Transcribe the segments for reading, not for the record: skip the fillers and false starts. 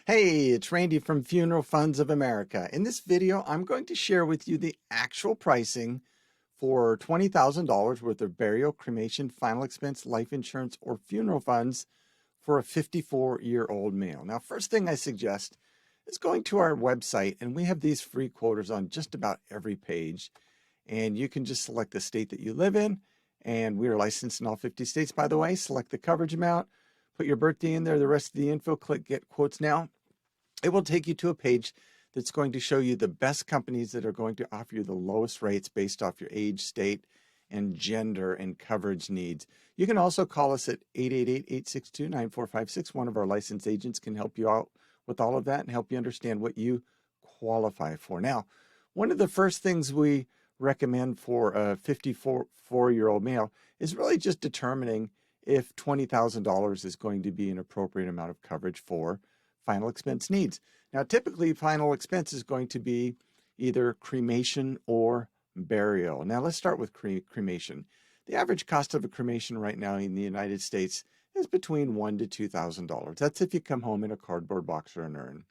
Hey, it's Randy from Funeral Funds of America. In this video, I'm going to share with you the actual pricing for $20,000 worth of burial, cremation, final expense, life insurance, or funeral funds for a 54-year-old male. Now, first thing I suggest is going to our website, and we have these free quoters on just about every page. And you can just select the state that you live in, and we are licensed in all 50 states, by the way. Select the coverage amount, put your birthday in there, the rest of the info, click Get Quotes Now. It will take you to a page that's going to show you the best companies that are going to offer you the lowest rates based off your age, state, and gender and coverage needs. You can also call us at 888-862-9456. One of our licensed agents can help you out with all of that and help you understand what you qualify for. Now, one of the first things we recommend for a 54-year-old male is really just determining if $20,000 is going to be an appropriate amount of coverage for final expense needs. Now, typically, final expense is going to be either cremation or burial. Now, let's start with cremation. The average cost of a cremation right now in the United States is between $1,000 to $2,000. That's if you come home in a cardboard box or an urn.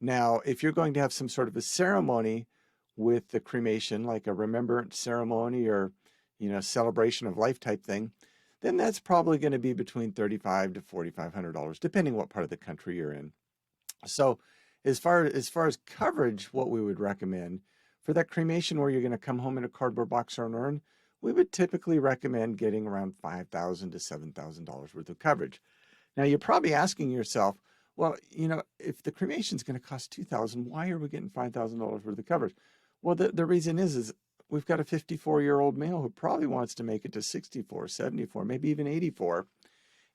Now, if you're going to have some sort of a ceremony with the cremation, like a remembrance ceremony or, celebration of life type thing, then that's probably going to be between $3,500 to $4,500, depending what part of the country you're in. So as far as coverage, what we would recommend for that cremation where you're going to come home in a cardboard box or an urn, we would typically recommend getting around $5,000 to $7,000 worth of coverage. Now, you're probably asking yourself, well, if the cremation is going to cost $2,000, why are we getting $5,000 worth of coverage? Well, the reason is we've got a 54-year-old male who probably wants to make it to 64, 74, maybe even 84.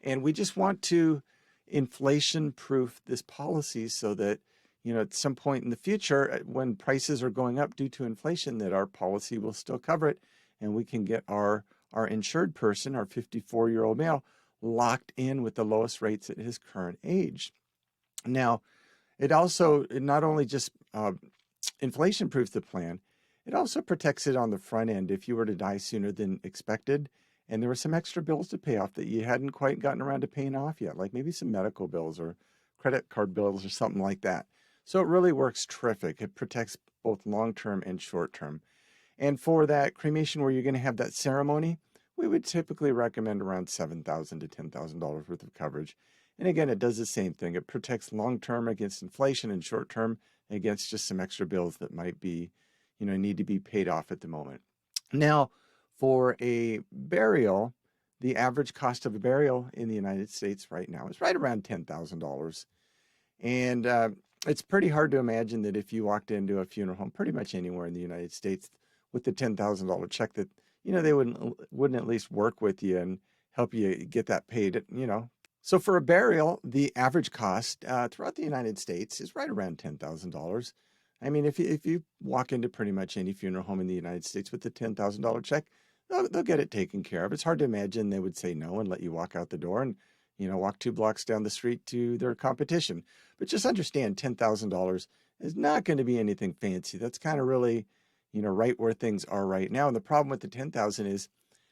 And we just want to inflation-proof this policy so that, at some point in the future, when prices are going up due to inflation, that our policy will still cover it and we can get our insured person, our 54-year-old male, locked in with the lowest rates at his current age. Now, it not only just inflation-proofs the plan, it also protects it on the front end if you were to die sooner than expected and there were some extra bills to pay off that you hadn't quite gotten around to paying off yet, like maybe some medical bills or credit card bills or something like that. So it really works terrific. It protects both long-term and short-term. And for that cremation where you're going to have that ceremony, we would typically recommend around $7,000 to $10,000 worth of coverage. And again, it does the same thing. It protects long-term against inflation and short-term against just some extra bills that might be need to be paid off at the moment. Now, for a burial, the average cost of a burial in the United States right now is right around $10,000. And it's pretty hard to imagine that if you walked into a funeral home pretty much anywhere in the United States with the $10,000 check that, they wouldn't at least work with you and help you get that paid, So for a burial, the average cost throughout the United States is right around $10,000. I mean, if you walk into pretty much any funeral home in the United States with a $10,000 check, they'll get it taken care of. It's hard to imagine they would say no and let you walk out the door and, walk 2 blocks down the street to their competition. But just understand $10,000 is not going to be anything fancy. That's kind of really, right where things are right now. And the problem with the $10,000 is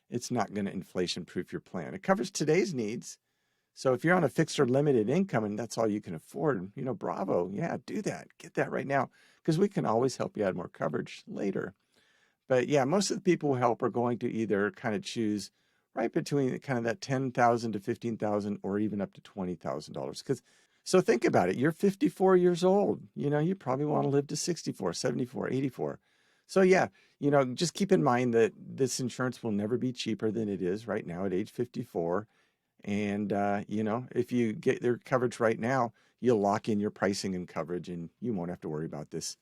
it's not going to inflation-proof your plan. It covers today's needs. So if you're on a fixed or limited income and that's all you can afford, bravo. Yeah, do that. Get that right now because we can always help you add more coverage later. But yeah, most of the people we help are going to either kind of choose right between kind of that $10,000 to $15,000 or even up to $20,000. So think about it. You're 54 years old. You probably want to live to 64, 74, 84. So yeah, just keep in mind that this insurance will never be cheaper than it is right now at age 54. And, if you get their coverage right now, you'll lock in your pricing and coverage and you won't have to worry about this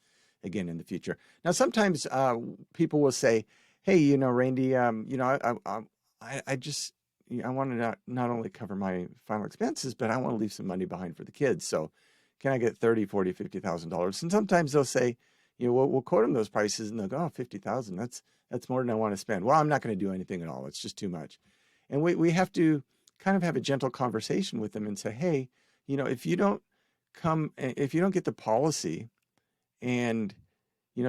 again in the future. Now, sometimes people will say, hey, Randy, I want to not only cover my final expenses, but I want to leave some money behind for the kids. So can I get $30,000, $40,000, $50,000? And sometimes they'll say, we'll quote them those prices and they'll go, oh, $50,000, that's more than I want to spend. Well, I'm not going to do anything at all. It's just too much. And we have to kind of have a gentle conversation with them and say, hey, if you don't get the policy and,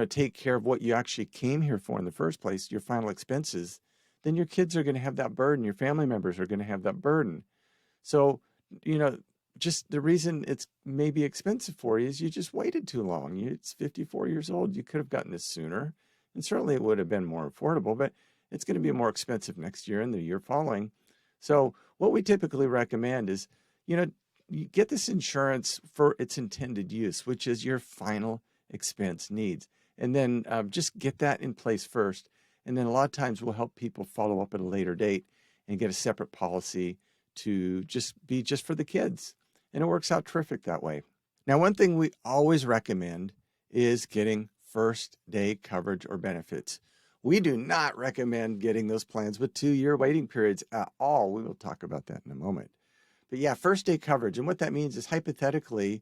take care of what you actually came here for in the first place, your final expenses, then your kids are going to have that burden. Your family members are going to have that burden. So, just the reason it's maybe expensive for you is you just waited too long. It's 54 years old. You could have gotten this sooner, and certainly it would have been more affordable, but it's going to be more expensive next year and the year following. So what we typically recommend is, you get this insurance for its intended use, which is your final expense needs. And then just get that in place first. And then a lot of times we'll help people follow up at a later date and get a separate policy to just be just for the kids. And it works out terrific that way. Now, one thing we always recommend is getting first day coverage or benefits. We do not recommend getting those plans with 2-year waiting periods at all. We will talk about that in a moment. But yeah, first day coverage. And what that means is hypothetically,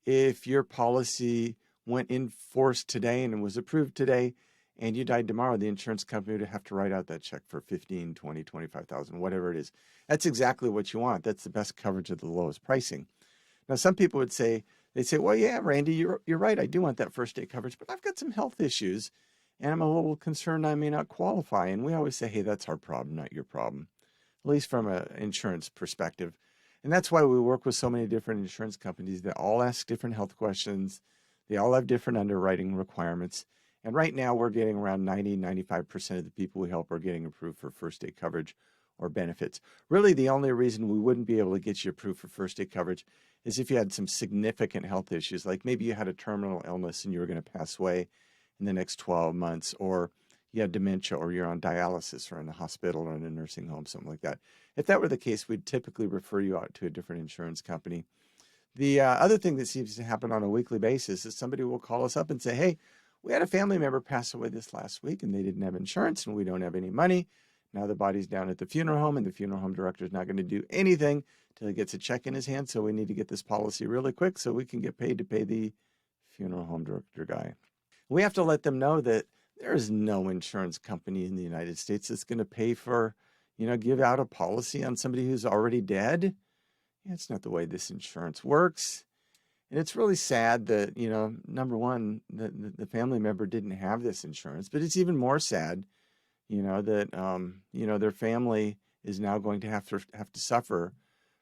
if your policy went in force today and was approved today and you died tomorrow, the insurance company would have to write out that check for 15, 20, 25,000, whatever it is. That's exactly what you want. That's the best coverage at the lowest pricing. Now, some people would say, well, yeah, Randy, you're right. I do want that first day coverage, but I've got some health issues and I'm a little concerned I may not qualify. And we always say, hey, that's our problem, not your problem, at least from an insurance perspective. And that's why we work with so many different insurance companies that all ask different health questions. They all have different underwriting requirements. And right now we're getting around 95% of the people we help are getting approved for first day coverage or benefits. Really, the only reason we wouldn't be able to get you approved for first day coverage is if you had some significant health issues, like maybe you had a terminal illness and you were going to pass away in the next 12 months, or you have dementia, or you're on dialysis or in a hospital or in a nursing home, something like that. If that were the case, we'd typically refer you out to a different insurance company. The other thing that seems to happen on a weekly basis is somebody will call us up and say, hey, we had a family member pass away this last week and they didn't have insurance and we don't have any money. Now the body's down at the funeral home and the funeral home director is not going to do anything till he gets a check in his hand. So we need to get this policy really quick so we can get paid to pay the funeral home director guy. We have to let them know that there is no insurance company in the United States that's going to pay for, give out a policy on somebody who's already dead. It's not the way this insurance works. And it's really sad that, number one, the family member didn't have this insurance, but it's even more sad, that, their family is now going to have to suffer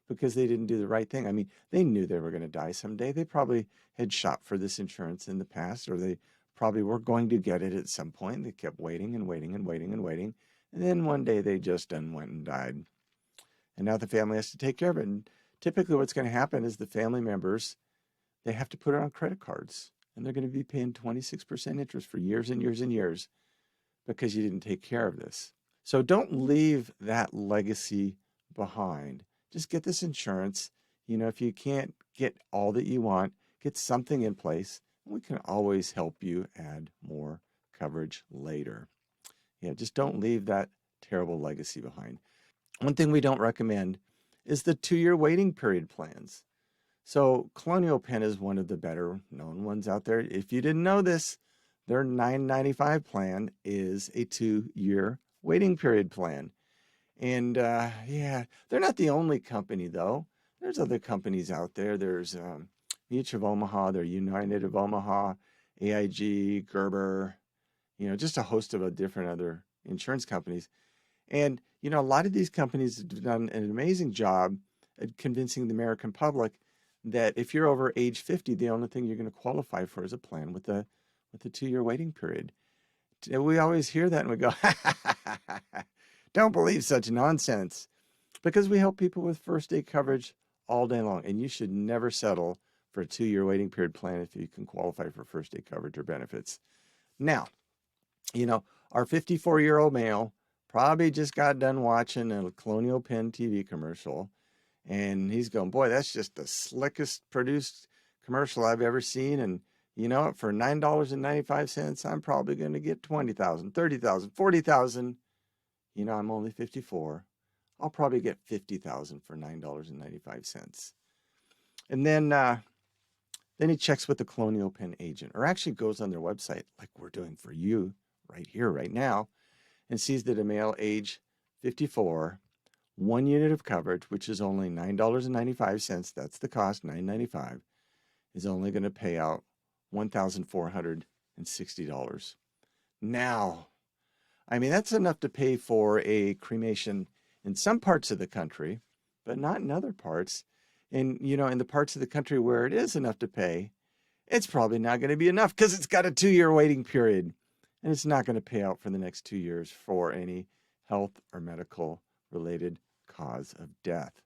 because they didn't do the right thing. I mean, they knew they were going to die someday. They probably had shopped for this insurance in the past, or they probably were going to get it at some point. They kept waiting and waiting and waiting and waiting. And then one day they just went and died. And now the family has to take care of it. And typically what's going to happen is the family members, they have to put it on credit cards. And they're going to be paying 26% interest for years and years and years because you didn't take care of this. So don't leave that legacy behind. Just get this insurance. If you can't get all that you want, get something in place. We can always help you add more coverage later. Just don't leave that terrible legacy behind. One thing we don't recommend is the 2-year waiting period plans. So Colonial Penn is one of the better known ones out there. If you didn't know this, their $9.95 plan is a 2-year waiting period plan. And they're not the only company though. There's other companies out there. There's Mutual of Omaha, there's United of Omaha, AIG, Gerber, just a host of different other insurance companies. And, a lot of these companies have done an amazing job at convincing the American public that if you're over age 50, the only thing you're going to qualify for is a plan with a 2-year waiting period. And we always hear that and we go, don't believe such nonsense, because we help people with first day coverage all day long. And you should never settle for a 2-year waiting period plan if you can qualify for first day coverage or benefits. Now, our 54-year-old male probably just got done watching a Colonial Penn TV commercial, and he's going, boy, that's just the slickest produced commercial I've ever seen. And for $9.95, I'm probably going to get 20,000, 30,000, 40,000. I'm only 54. I'll probably get 50,000 for $9.95. And then he checks with the Colonial Penn agent, or actually goes on their website like we're doing for you right here, right now, and sees that a male age 54, 1 unit of coverage, which is only $9.95, that's the cost, $9.95, is only going to pay out $1,460. Now, that's enough to pay for a cremation in some parts of the country, but not in other parts. And, in the parts of the country where it is enough to pay, it's probably not going to be enough because it's got a 2-year waiting period. And it's not going to pay out for the next 2 years for any health or medical related cause of death.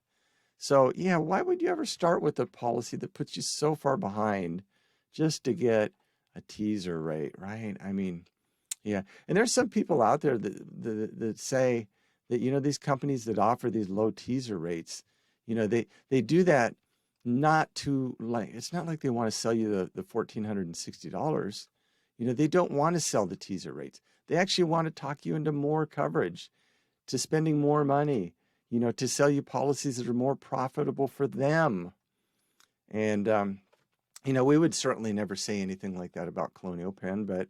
So, yeah, why would you ever start with a policy that puts you so far behind just to get a teaser rate, right? I mean, yeah. And there's some people out there that say that, these companies that offer these low teaser rates, they do that not to, like, it's not like they want to sell you the $1,460. They don't want to sell the teaser rates. They actually want to talk you into more coverage, to spending more money, to sell you policies that are more profitable for them. And, we would certainly never say anything like that about Colonial Penn, but,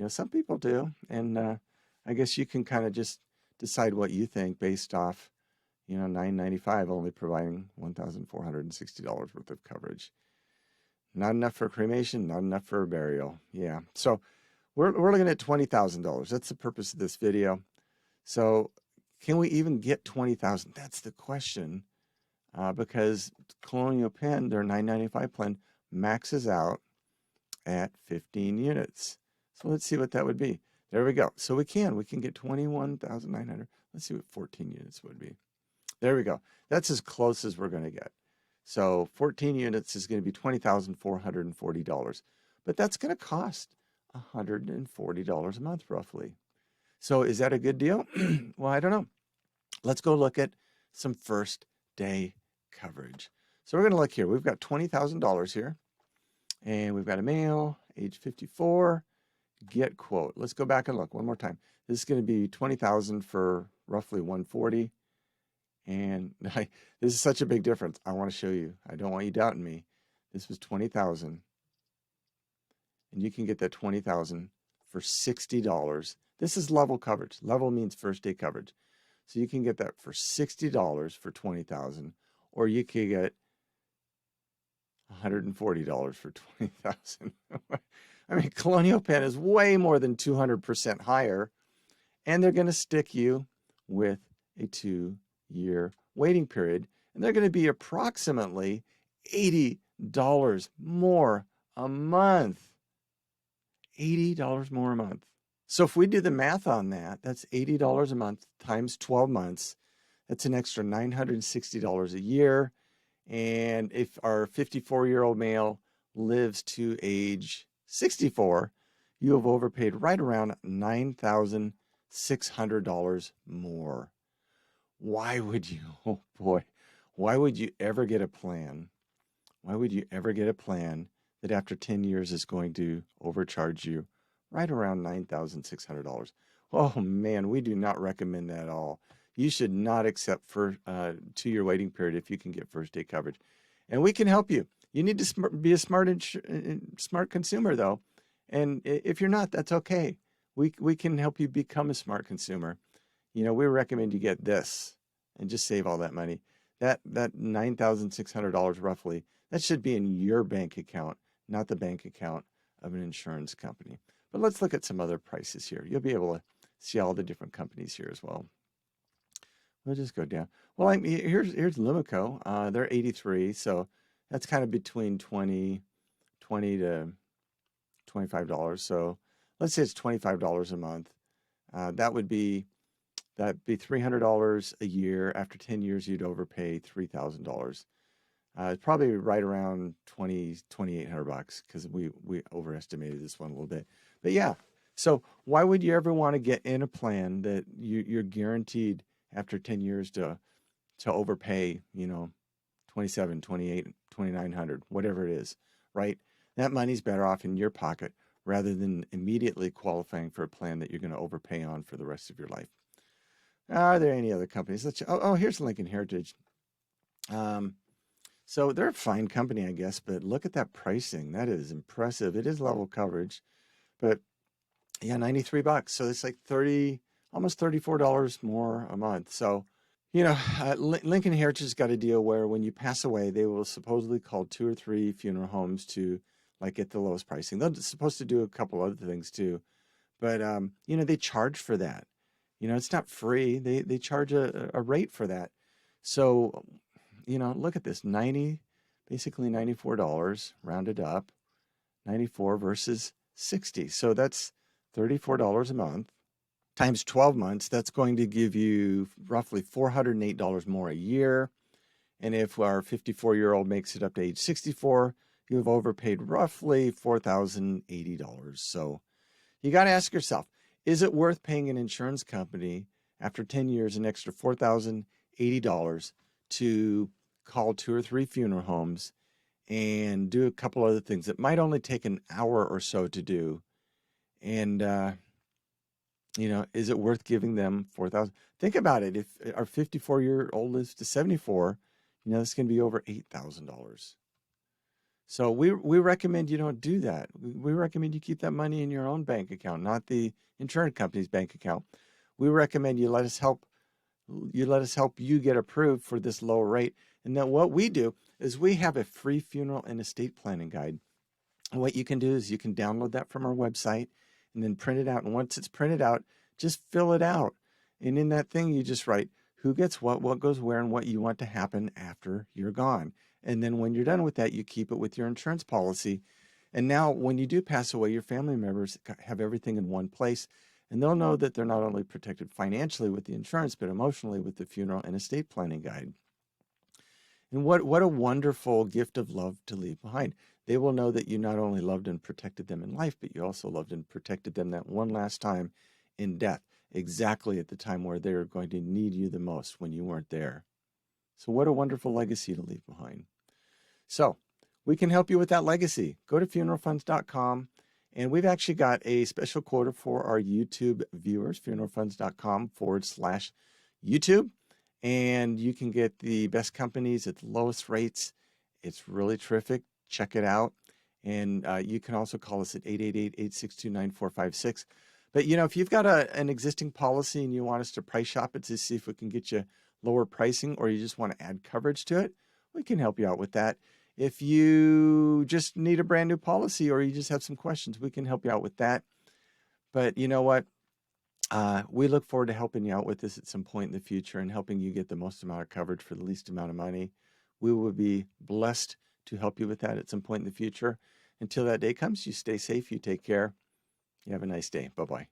some people do. And I guess you can kind of just decide what you think based off, $9.95 only providing $1,460 worth of coverage. Not enough for cremation, not enough for a burial. Yeah. So we're looking at $20,000. That's the purpose of this video. So can we even get $20,000? That's the question. Because Colonial Penn, their $9.95 plan, maxes out at 15 units. So let's see what that would be. There we go. So we can get 21,900. Let's see what 14 units would be. There we go. That's as close as we're going to get. So 14 units is going to be $20,440. But that's going to cost $140 a month, roughly. So is that a good deal? Well, I don't know. Let's go look at some first day coverage. So we're going to look here. We've got $20,000 here. And we've got a male, age 54. Get quote. Let's go back and look one more time. This is going to be $20,000 for roughly $140. And this is such a big difference. I want to show you. I don't want you doubting me. This was $20,000. And you can get that $20,000 for $60. This is level coverage. Level means first day coverage. So you can get that for $60 for $20,000, or you could get $140 for $20,000. I mean, Colonial Penn is way more than 200% higher, and they're going to stick you with a 2-year waiting period, and they're going to be approximately $80 more a month. $80 more a month. So if we do the math on that, that's $80 a month times 12 months. That's an extra $960 a year. And if our 54-year-old male lives to age 64, you have overpaid right around $9,600 more. Why would you, oh boy, why would you ever get a plan? Why would you ever get a plan that after 10 years is going to overcharge you right around $9,600? Oh man, we do not recommend that at all. You should not accept for 2-year waiting period if you can get first day coverage. And we can help you. You need to be a smart consumer though. And if you're not, that's okay. We can help you become a smart consumer. We recommend you get this and just save all that money. That $9,600 roughly, that should be in your bank account, not the bank account of an insurance company. But let's look at some other prices here. You'll be able to see all the different companies here as well. We'll just go down. Well, here's Lumico. They're 83, so that's kind of between $20 to $25. So let's say it's $25 a month. That'd be $300 a year. After 10 years, you'd overpay $3,000. It's probably right around $2,800 because we overestimated this one a little bit. But yeah, so why would you ever want to get in a plan that you're guaranteed after 10 years to overpay, $2,700, $2,800, $2,900, whatever it is, right? That money's better off in your pocket rather than immediately qualifying for a plan that you're going to overpay on for the rest of your life. Are there any other companies? Here's Lincoln Heritage. So they're a fine company, I guess, but look at that pricing. That is impressive. It is level coverage, but yeah, $93. So it's like almost $34 more a month. So, Lincoln Heritage has got a deal where when you pass away, they will supposedly call 2 or 3 funeral homes to get the lowest pricing. They're supposed to do a couple other things too, but they charge for that. It's not free. They charge a rate for that. So look at this, basically $94 rounded up, 94 versus 60. So that's $34 a month times 12 months. That's going to give you roughly $408 more a year. And if our 54-year-old makes it up to age 64, you have overpaid roughly $4,080. So you got to ask yourself, is it worth paying an insurance company after 10 years an extra $4,080 to call 2 or 3 funeral homes and do a couple other things that might only take an hour or so to do? And, is it worth giving them $4,000? Think about it. If our 54-year-old lives to 74, this can be over $8,000. So we recommend you don't do that. We recommend you keep that money in your own bank account, not the insurance company's bank account. We recommend you let us help you get approved for this lower rate. And then what we do is we have a free funeral and estate planning guide. And what you can do is you can download that from our website and then print it out. And once it's printed out, just fill it out. And in that thing, you just write who gets what goes where, and what you want to happen after you're gone. And then when you're done with that, you keep it with your insurance policy. And now when you do pass away, your family members have everything in one place. And they'll know that they're not only protected financially with the insurance, but emotionally with the funeral and estate planning guide. And what a wonderful gift of love to leave behind. They will know that you not only loved and protected them in life, but you also loved and protected them that one last time in death, exactly at the time where they're going to need you the most when you weren't there. So what a wonderful legacy to leave behind. So we can help you with that legacy. Go to funeralfunds.com. And we've actually got a special quota for our YouTube viewers, funeralfunds.com/YouTube. And you can get the best companies at the lowest rates. It's really terrific. Check it out. And you can also call us at 888-862-9456. But, if you've got an existing policy and you want us to price shop it to see if we can get you lower pricing, or you just want to add coverage to it, we can help you out with that. If you just need a brand new policy or you just have some questions, we can help you out with that. But you know what? We look forward to helping you out with this at some point in the future and helping you get the most amount of coverage for the least amount of money. We will be blessed to help you with that at some point in the future. Until that day comes, you stay safe, you take care. You have a nice day. Bye-bye.